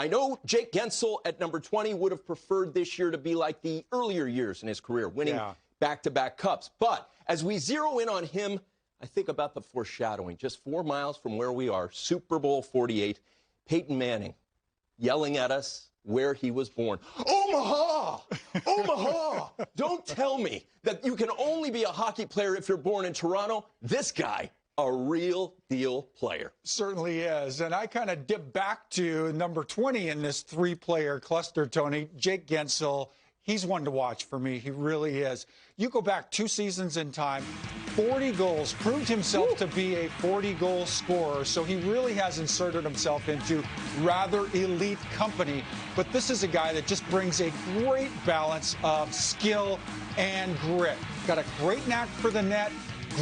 I know Jake Gensel at number 20 would have preferred this year to be like the earlier years in his career, winning back-to-back cups. But as we zero in on him, I think about the foreshadowing. Just 4 miles from where we are, Super Bowl 48, Peyton Manning yelling at us where he was born. Omaha! Omaha! Don't tell me that you can only be a hockey player if you're born in Toronto. This guy, a real deal player. Certainly is. And I kind of dip back to number 20 in this 3-player cluster, Tony, Jake Gensel. He's one to watch for me. He really is. You go back 2 seasons in time, 40 goals, proved himself to be a 40-goal scorer. So he really has inserted himself into rather elite company. But this is a guy that just brings a great balance of skill and grit. Got a great knack for the net.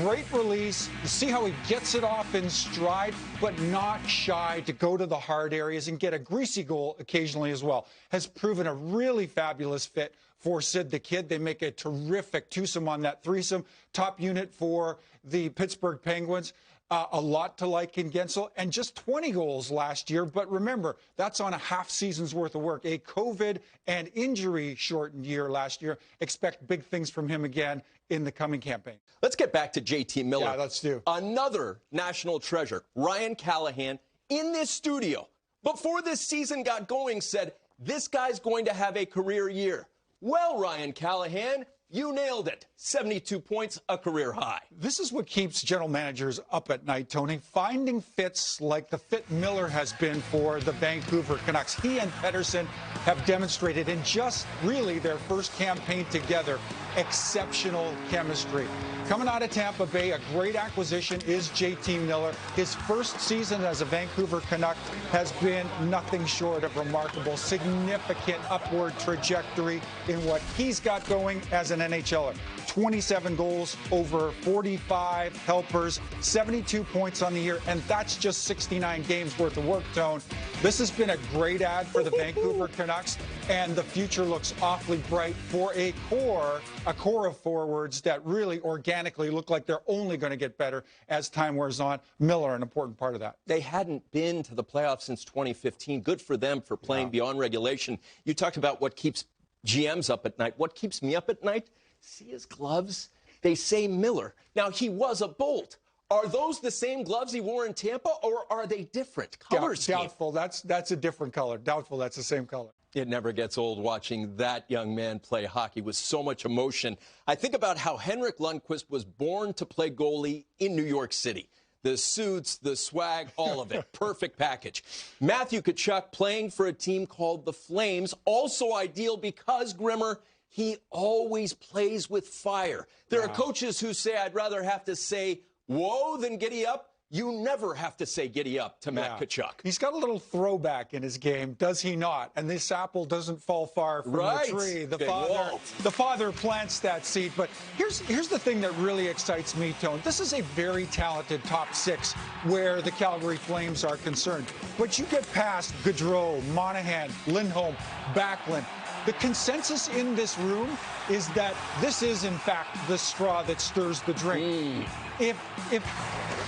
Great release. You see how he gets it off in stride, but not shy to go to the hard areas and get a greasy goal occasionally as well. Has proven a really fabulous fit for Sid the Kid. They make a terrific twosome on that threesome. Top unit for the Pittsburgh Penguins. A lot to like in Gensel, and just 20 goals last year. But remember, that's on a half season's worth of work. A COVID and injury-shortened year last year. Expect big things from him again in the coming campaign. Let's get back to JT Miller. Yeah, let's do. Another national treasure, Ryan Callahan, in this studio, before this season got going, said, this guy's going to have a career year. Well, Ryan Callahan, you nailed it. 72 points, a career high. This is what keeps general managers up at night, Tony. Finding fits like the fit Miller has been for the Vancouver Canucks. He and Pettersson have demonstrated in just really their first campaign together exceptional chemistry. Coming out of Tampa Bay, a great acquisition is JT Miller. His first season as a Vancouver Canuck has been nothing short of remarkable, significant upward trajectory in what he's got going as an NHLer. 27 goals, over 45 helpers, 72 points on the year, and that's just 69 games worth of work, Tone. This has been a great ad for the Vancouver Canucks, and the future looks awfully bright for a core of forwards that really organically look like they're only going to get better as time wears on. Miller, an important part of that. They hadn't been to the playoffs since 2015. Good for them for playing beyond regulation. You talked about what keeps GMs up at night. What keeps me up at night? See his gloves? They say Miller. Now, he was a Bolt. Are those the same gloves he wore in Tampa, or are they different colors? Doubtful. That's a different color. Doubtful that's the same color. It never gets old watching that young man play hockey with so much emotion. I think about how Henrik Lundqvist was born to play goalie in New York City. The suits, the swag, all of it. Perfect package. Matthew Tkachuk playing for a team called the Flames, also ideal because, Grimmer, he always plays with fire. There are coaches who say, I'd rather have to say, whoa, than giddy up. You never have to say giddy up to Matt Tkachuk. He's got a little throwback in his game, does he not? And this apple doesn't fall far from the tree. The father plants that seed. But here's the thing that really excites me, Tone. This is a very talented top 6 where the Calgary Flames are concerned. But you get past Gaudreau, Monahan, Lindholm, Backlund. The consensus in this room is that this is, in fact, the straw that stirs the drink. If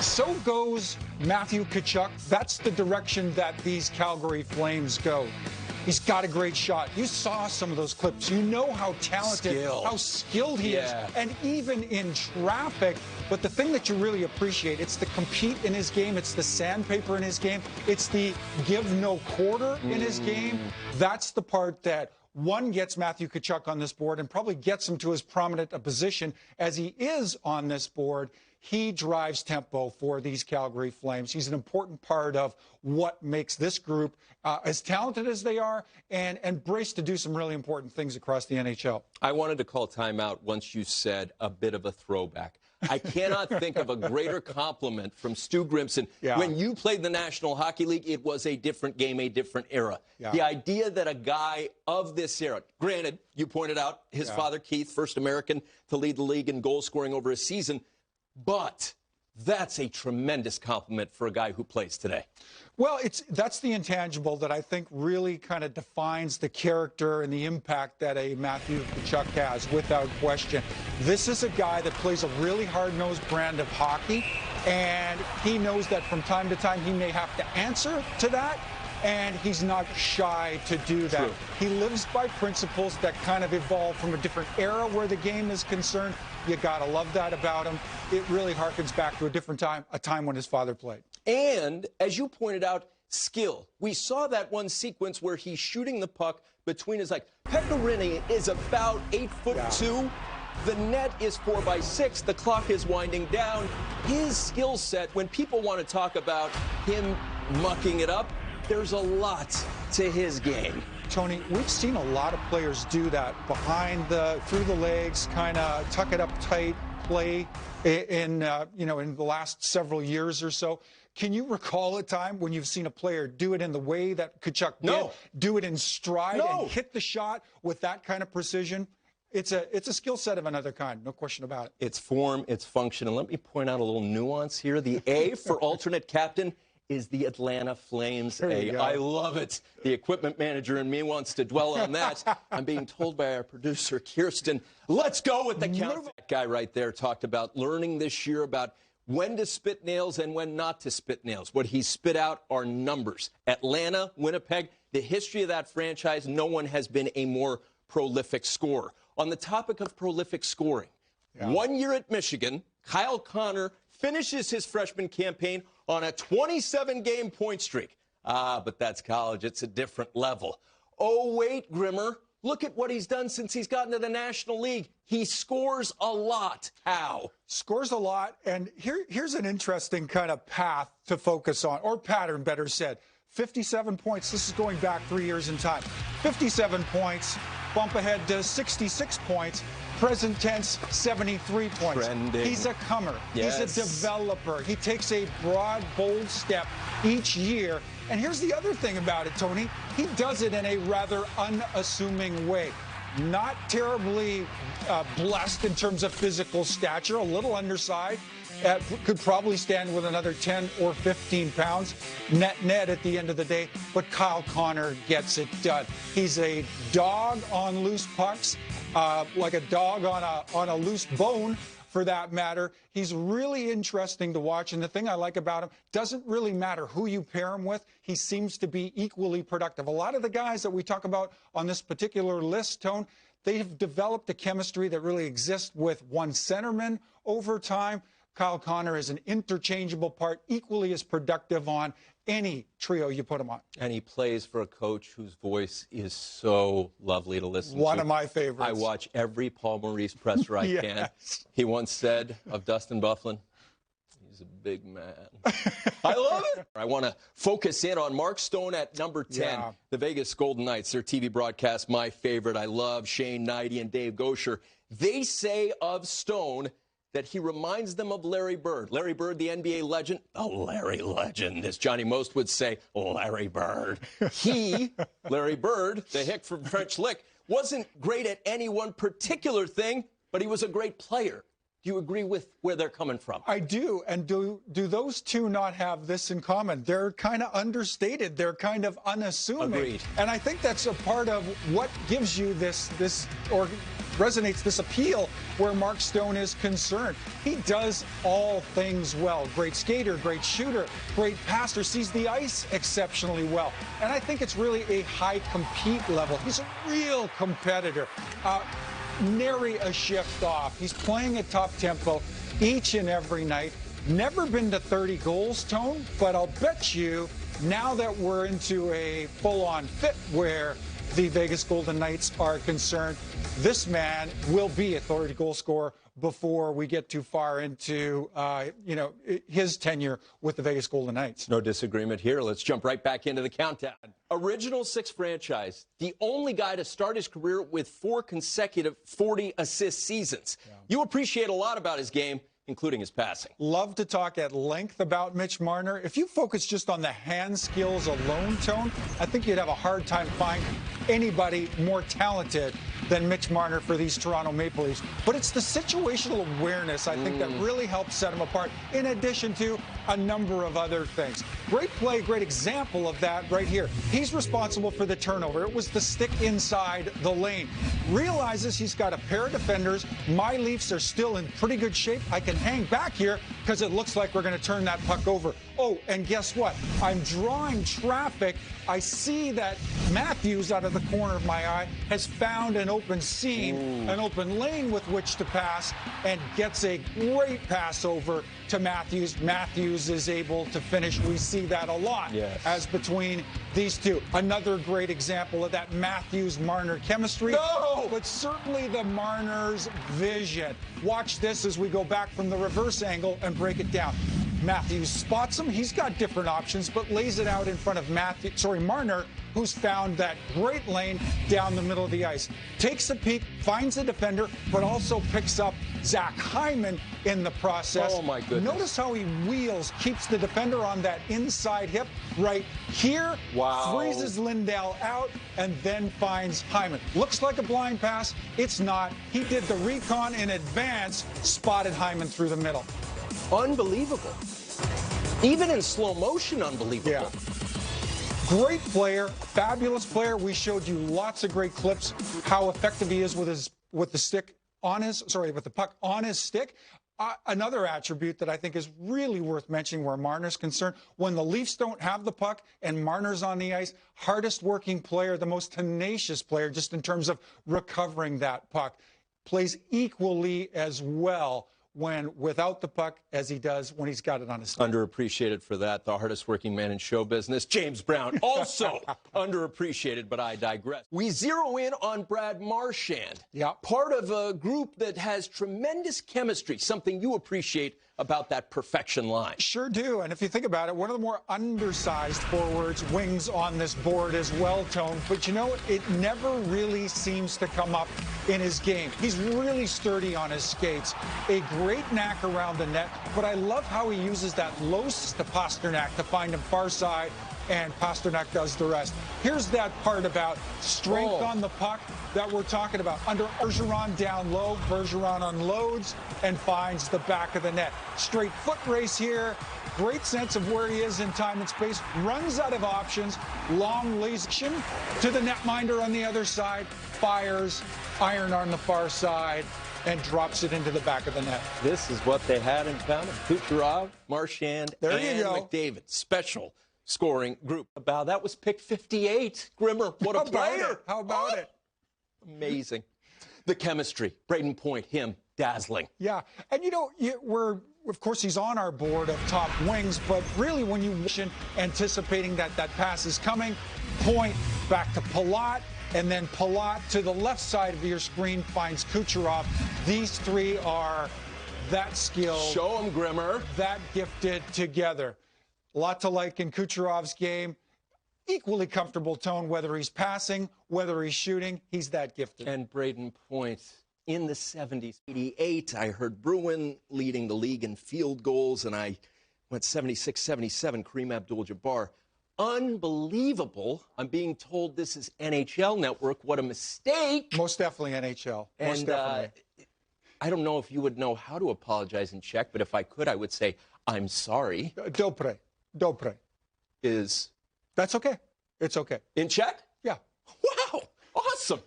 so goes Matthew Tkachuk, that's the direction that these Calgary Flames go. He's got a great shot. You saw some of those clips. You know how talented, how skilled he is. And even in traffic. But the thing that you really appreciate, it's the compete in his game. It's the sandpaper in his game. It's the give no quarter in his game. That's the part that one gets Matthew Tkachuk on this board and probably gets him to as prominent a position as he is on this board. He drives tempo for these Calgary Flames. He's an important part of what makes this group as talented as they are and braced to do some really important things across the NHL. I wanted to call timeout once you said a bit of a throwback. I cannot think of a greater compliment from Stu Grimson. When you played the National Hockey League, it was a different game, a different era. The idea that a guy of this era, granted, you pointed out his father, Keith, first American to lead the league in goal scoring over a season, but that's a tremendous compliment for a guy who plays today. Well, that's the intangible that I think really kind of defines the character and the impact that a Matthew Tkachuk has, without question. This is a guy that plays a really hard-nosed brand of hockey, and he knows that from time to time he may have to answer to that, and he's not shy to do that. True. He lives by principles that kind of evolved from a different era where the game is concerned. You got to love that about him. It really harkens back to a different time, a time when his father played. And, as you pointed out, skill. We saw that one sequence where he's shooting the puck between his legs. Pecorini is about 8'2". The net is 4x6. The clock is winding down. His skill set, when people want to talk about him mucking it up, there's a lot to his game. Tony, we've seen a lot of players do that through the legs, kind of tuck it up tight play in the last several years or so. Can you recall a time when you've seen a player do it in the way that Tkachuk did, do it in stride and hit the shot with that kind of precision? It's a skill set of another kind, no question about it. It's form, it's function. And let me point out a little nuance here. The A for alternate captain is the Atlanta Flames A. I love it. The equipment manager in me wants to dwell on that. I'm being told by our producer, Kirsten, let's go with the count. That guy right there talked about learning this year about when to spit nails and when not to spit nails. What he spit out are numbers. Atlanta, Winnipeg, the history of that franchise, no one has been a more prolific scorer. On the topic of prolific scoring, 1 year at Michigan, Kyle Connor finishes his freshman campaign on a 27-game point streak. But that's college. It's a different level. Oh, wait, Grimmer. Look at what he's done since he's gotten to the National League. He scores a lot. How? Scores a lot. And here's an interesting kind of path to focus on, or pattern, better said. 57 points. This is going back 3 years in time. 57 points. Bump ahead to 66 points. Present tense, 73 points. Trending. He's a comer. Yes. He's a developer. He takes a broad, bold step each year. And here's the other thing about it, Tony. He does it in a rather unassuming way. Not terribly blessed in terms of physical stature, a little undersized. Could probably stand with another 10 or 15 pounds net at the end of the day, but Kyle Connor gets it done. He's a dog on loose pucks, like a dog on a loose bone, for that matter. He's really interesting to watch, and the thing I like about him, doesn't really matter who you pair him with, he seems to be equally productive. A lot of the guys that we talk about on this particular list, Tone, they've developed a chemistry that really exists with one centerman over time. Kyle Connor is an interchangeable part, equally as productive on any trio you put him on. And he plays for a coach whose voice is so lovely to listen to. One of my favorites. I watch every Paul Maurice presser I can. He once said of Dustin Byfuglien, he's a big man. I love it. I want to focus in on Mark Stone at number 10. The Vegas Golden Knights, their TV broadcast, my favorite. I love Shane Knighty and Dave Gosher. They say of Stone that he reminds them of Larry Bird. Larry Bird, the NBA legend. Oh, Larry Legend, as Johnny Most would say. Larry Bird. He, Larry Bird, the hick from French Lick, wasn't great at any one particular thing, but he was a great player. Do you agree with where they're coming from? I do. And do those two not have this in common? They're kind of understated. They're kind of unassuming. Agreed. And I think that's a part of what gives you this or resonates this appeal where Mark Stone is concerned. He does all things well. Great skater, great shooter, great passer, sees the ice exceptionally well. And I think it's really a high compete level. He's a real competitor. Nary a shift off. He's playing at top tempo each and every night. Never been to 30 goals, Tone, but I'll bet you now that we're into a full-on fit where the Vegas Golden Knights are concerned, this man will be a 30 goal scorer before we get too far into, his tenure with the Vegas Golden Knights. No disagreement here. Let's jump right back into the countdown. Original six franchise, the only guy to start his career with 4 consecutive 40-assist seasons. Yeah. You appreciate a lot about his game, including his passing. Love to talk at length about Mitch Marner. If you focus just on the hand skills alone, Tone, I think you'd have a hard time finding anybody more talented than Mitch Marner for these Toronto Maple Leafs. But it's the situational awareness, I think, that really helps set him apart, in addition to a number of other things. Great play, great example of that right here. He's responsible for the turnover. It was the stick inside the lane. Realizes he's got a pair of defenders. My Leafs are still in pretty good shape. I can hang back here because it looks like we're going to turn that puck over. Oh, and guess what? I'm drawing traffic. I see that Matthews, out of the corner of my eye, has found an open seam, an open lane with which to pass, and gets a great pass over to Matthews. Matthews is able to finish. We see that a lot as between these two. Another great example of that Matthews-Marner chemistry, but certainly the Marner's vision. Watch this as we go back from the reverse angle and break it down. Matthews spots him. He's got different options, but lays it out in front of Marner, who's found that great lane down the middle of the ice. Takes a peek, finds a defender, but also picks up Zach Hyman in the process. Oh, my goodness. Notice how he wheels, keeps the defender on that inside hip right here, freezes Lindell out, and then finds Hyman. Looks like a blind pass. It's not. He did the recon in advance, spotted Hyman through the middle. Unbelievable. Even in slow motion, unbelievable. Yeah. Great player, fabulous player. We showed you lots of great clips how effective he is with the puck on his stick. Another attribute that I think is really worth mentioning where Marner's concerned, when the Leafs don't have the puck and Marner's on the ice, hardest working player, the most tenacious player just in terms of recovering that puck, plays equally as well when without the puck as he does when he's got it on his stick. Underappreciated for that, the hardest working man in show business. James Brown, also underappreciated, but I digress. We zero in on Brad Marchand, part of a group that has tremendous chemistry, something you appreciate about that perfection line. Sure do, and if you think about it, one of the more undersized forwards, wings on this board as well, Tone, but you know, it never really seems to come up in his game. He's really sturdy on his skates, a great knack around the net, but I love how he uses that low to Pasternak to find him far side, and Pasternak does the rest. Here's that part about strength on the puck that we're talking about. Under Bergeron down low, Bergeron unloads and finds the back of the net. Straight foot race here. Great sense of where he is in time and space. Runs out of options. Long lesion to the netminder on the other side. Fires. Iron on the far side. And drops it into the back of the net. This is what they had in common. Kucherov, Marchand, and McDavid. Special scoring group. That was pick 58. Grimmer, what a player. How about it? Amazing. The chemistry. Braden Point, him, dazzling. Yeah, and you know, of course, he's on our board of top wings, but really when you anticipating that pass is coming, Point back to Palat, and then Palat to the left side of your screen finds Kucherov. These three are that skilled. Show him, Grimmer. That gifted together. A lot to like in Kucherov's game. Equally comfortable, Tone, whether he's passing, whether he's shooting. He's that gifted. And Braden Point in the 70s, 88. I heard Bruin leading the league in field goals, and I went 76, 77, Kareem Abdul-Jabbar. Unbelievable. I'm being told this is NHL Network. What a mistake. Most definitely NHL. Most definitely. I don't know if you would know how to apologize in Czech, but if I could, I would say, I'm sorry. Dobre. That's okay. It's okay. In Czech? Yeah. Wow. Awesome.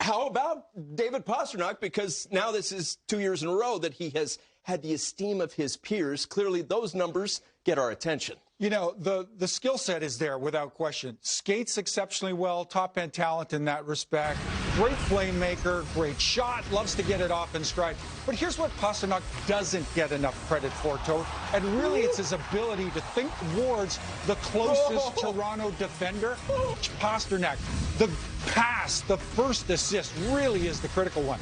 How about David Pasternak? Because now this is 2 years in a row that he has had the esteem of his peers. Clearly, those numbers get our attention. You know, the skill set is there without question. Skates exceptionally well, top-end talent in that respect. Great playmaker, great shot, loves to get it off in stride. But here's what Pasternak doesn't get enough credit for, Toad. And really, it's his ability to think towards the closest Toronto defender, Pasternak. The pass, the first assist, really is the critical one.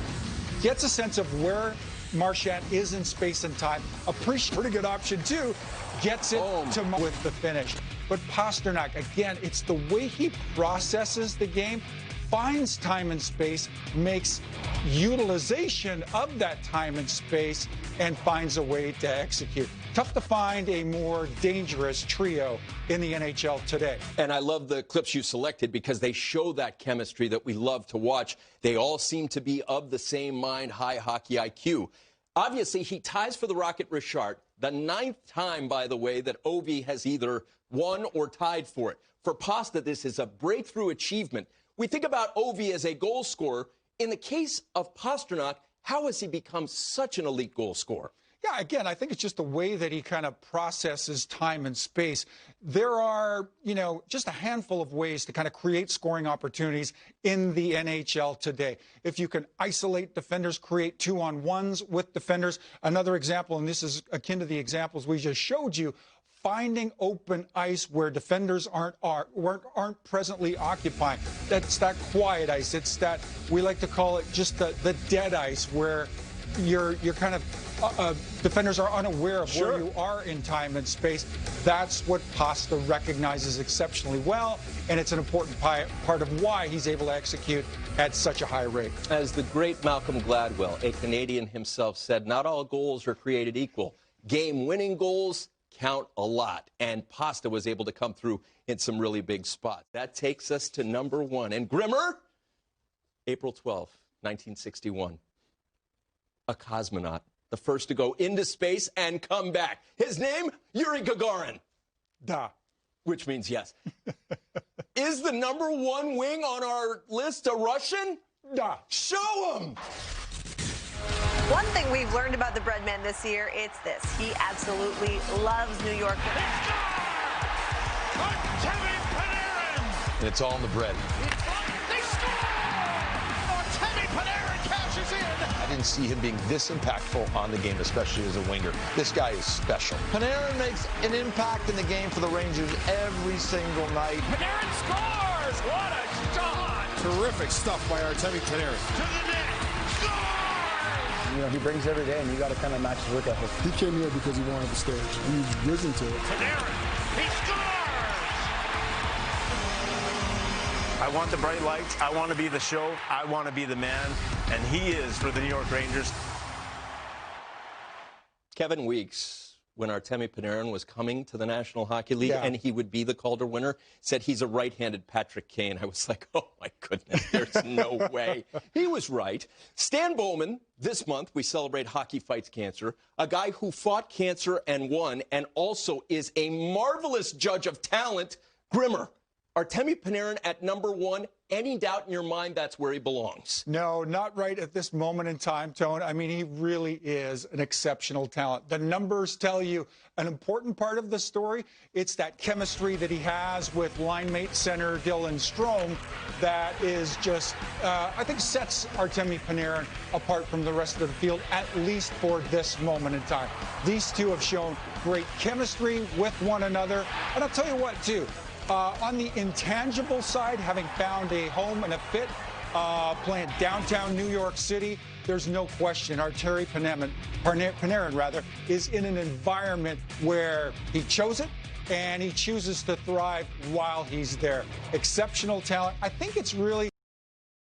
Gets a sense of where Marchand is in space and time. Appreciate pretty good option, too. Gets it to with the finish. But Pasternak, again, it's the way he processes the game, finds time and space, makes utilization of that time and space, and finds a way to execute. Tough to find a more dangerous trio in the NHL today. And I love the clips you selected because they show that chemistry that we love to watch. They all seem to be of the same mind, high hockey IQ. Obviously, he ties for the Rocket Richard, the 9th time, by the way, that Ovi has either won or tied for it. For Pasta, this is a breakthrough achievement. We think about Ovi as a goal scorer. In the case of Pastrnak, how has he become such an elite goal scorer? Yeah, again, I think it's just the way that he kind of processes time and space. There are, just a handful of ways to kind of create scoring opportunities in the NHL today. If you can isolate defenders, create 2-on-1s with defenders. Another example, and this is akin to the examples we just showed you, finding open ice where defenders aren't presently occupying. That's that quiet ice. It's that, we like to call it just the dead ice, where you're kind of defenders are unaware of where you are in time and space. That's what Pasta recognizes exceptionally well, and it's an important part of why he's able to execute at such a high rate. As the great Malcolm Gladwell, a Canadian himself, said, not all goals are created equal. Game-winning goals count a lot, and Pasta was able to come through in some really big spots. That takes us to number 1. And Grimmer, April 12, 1961. A cosmonaut, the first to go into space and come back. His name, Yuri Gagarin. Duh. Which means yes. Is the number 1 wing on our list a Russian? Duh. Show him! One thing we've learned about the Breadman this year, it's this. He absolutely loves New York. And it's all in the bread. They score! Artemi Panarin cashes in! I didn't see him being this impactful on the game, especially as a winger. This guy is special. Panarin makes an impact in the game for the Rangers every single night. Panarin scores! What a shot! Terrific stuff by Artemi Panarin. To the net! Scores! He brings every day, and you got to kind of match his work ethic. He came here because he wanted the stage. He's risen to it. Panarin, he scores! I want the bright lights. I want to be the show. I want to be the man. And he is for the New York Rangers. Kevin Weeks, when Artemi Panarin was coming to the National Hockey League and he would be the Calder winner, said he's a right-handed Patrick Kane. I was like, oh, my goodness, there's no way. He was right. Stan Bowman, this month we celebrate Hockey Fights Cancer, a guy who fought cancer and won, and also is a marvelous judge of talent. Grimmer, Artemi Panarin at number 1. Any doubt in your mind that's where he belongs? No, not right at this moment in time, Tone. I mean, he really is an exceptional talent. The numbers tell you an important part of the story. It's that chemistry that he has with line mate center Dylan Strome that is just, I think, sets Artemi Panarin apart from the rest of the field, at least for this moment in time. These two have shown great chemistry with one another. And I'll tell you what, too. On the intangible side, having found a home and a fit, playing downtown New York City, there's no question Artemi Panarin is in an environment where he chose it, and he chooses to thrive while he's there. Exceptional talent. I think it's really